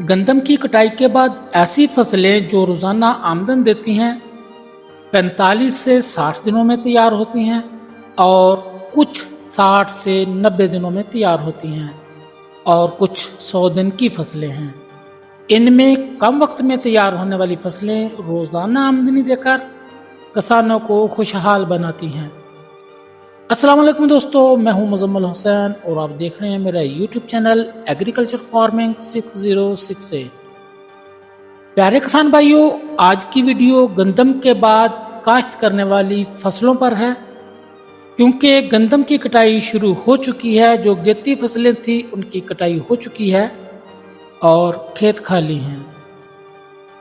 गंदम की कटाई के बाद ऐसी फसलें जो रोज़ाना आमदन देती हैं 45 से 60 दिनों में तैयार होती हैं और कुछ 60 से 90 दिनों में तैयार होती हैं और कुछ 100 दिन की फसलें हैं। इनमें कम वक्त में तैयार होने वाली फसलें रोज़ाना आमदनी देकर किसानों को खुशहाल बनाती हैं। अस्सलाम वालेकुम दोस्तों, मैं हूं मुजम्मल हुसैन और आप देख रहे हैं मेरा यूट्यूब चैनल एग्रीकल्चर फार्मिंग 6068। प्यारे किसान भाइयों, आज की वीडियो गंदम के बाद काश्त करने वाली फसलों पर है, क्योंकि गंदम की कटाई शुरू हो चुकी है। जो गेती फसलें थी उनकी कटाई हो चुकी है और खेत खाली हैं।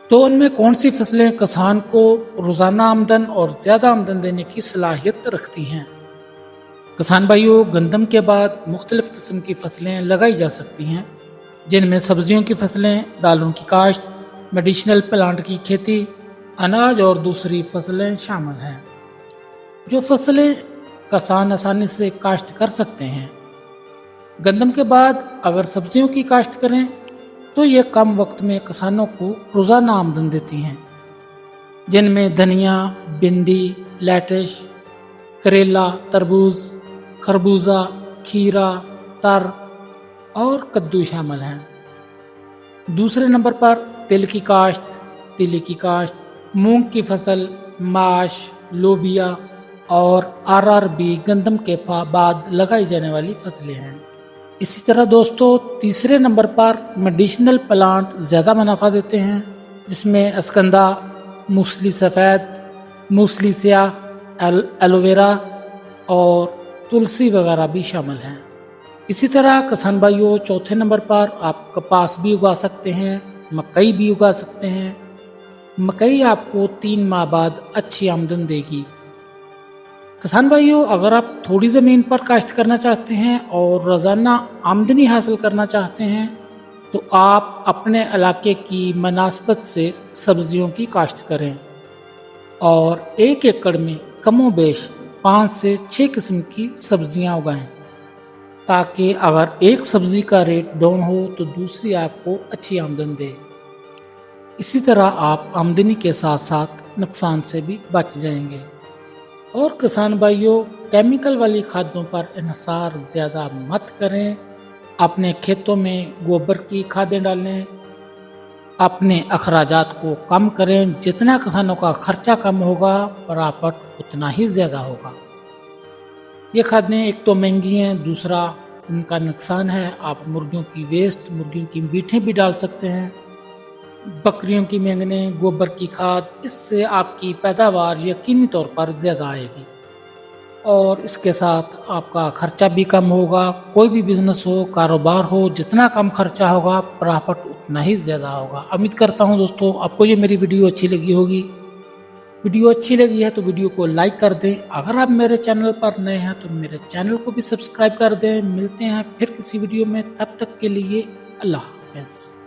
तो उनमें कौन सी फसलें किसान को रोज़ाना आमदन और ज़्यादा आमदन देने की सलाहियत रखती हैं। किसान भाइयों, गंदम के बाद मुख्तलिफ़ किस्म की फसलें लगाई जा सकती हैं, जिनमें सब्जियों की फसलें, दालों की काश्त, मेडिसिनल प्लांट की खेती, अनाज और दूसरी फसलें शामिल हैं। जो फसलें किसान आसानी से काश्त कर सकते हैं। गंदम के बाद अगर सब्जियों की काश्त करें तो ये कम वक्त में किसानों को रोज़ाना आमदन देती हैं, जिनमें धनिया, भिंडी, लेटिस, करेला, तरबूज, खरबूजा, खीरा, तर और कद्दू शामिल हैं। दूसरे नंबर पर तिल की काश्त, तिल की काश्त, मूंग की फसल, माश, लोबिया और आरआरबी गंदम के बाद लगाई जाने वाली फसलें हैं। इसी तरह दोस्तों, तीसरे नंबर पर मेडिसिनल प्लांट ज़्यादा मुनाफा देते हैं, जिसमें अस्कंदा, मूसली सफ़ेद, मूसली स्याह, एलोवेरा और तुलसी वगैरह भी शामिल हैं। इसी तरह किसान भाइयों, चौथे नंबर पर आप कपास भी उगा सकते हैं, मकई भी उगा सकते हैं। मकई आपको 3 माह बाद अच्छी आमदन देगी। किसान भाइयों, अगर आप थोड़ी ज़मीन पर काश्त करना चाहते हैं और रोज़ाना आमदनी हासिल करना चाहते हैं तो आप अपने इलाके की मुनासिबत से सब्जियों की काश्त करें और 1 एकड़ में कमोबेश 5 से 6 किस्म की सब्जियां उगाएं, ताकि अगर एक सब्जी का रेट डाउन हो तो दूसरी आपको अच्छी आमदन दे। इसी तरह आप आमदनी के साथ साथ नुकसान से भी बच जाएंगे। और किसान भाइयों, केमिकल वाली खादों पर इन्हिसार ज़्यादा मत करें। अपने खेतों में गोबर की खादें डालें, अपने अखराजात को कम करें। जितना किसानों का खर्चा कम होगा, प्रॉफिट उतना ही ज़्यादा होगा। ये खादें एक तो महंगी हैं, दूसरा इनका नुकसान है। आप मुर्गियों की वेस्ट, मुर्गियों की मीठें भी डाल सकते हैं, बकरियों की मेंगने, गोबर की खाद। इससे आपकी पैदावार यकीनी तौर पर ज़्यादा आएगी और इसके साथ आपका खर्चा भी कम होगा। कोई भी बिजनेस हो, कारोबार हो, जितना कम खर्चा होगा, प्रॉफिट उतना ही ज़्यादा होगा। उम्मीद करता हूं दोस्तों आपको ये मेरी वीडियो अच्छी लगी होगी। वीडियो अच्छी लगी है तो वीडियो को लाइक कर दें। अगर आप मेरे चैनल पर नए हैं तो मेरे चैनल को भी सब्सक्राइब कर दें। मिलते हैं फिर किसी वीडियो में, तब तक के लिए अल्लाह हाफ़िज़।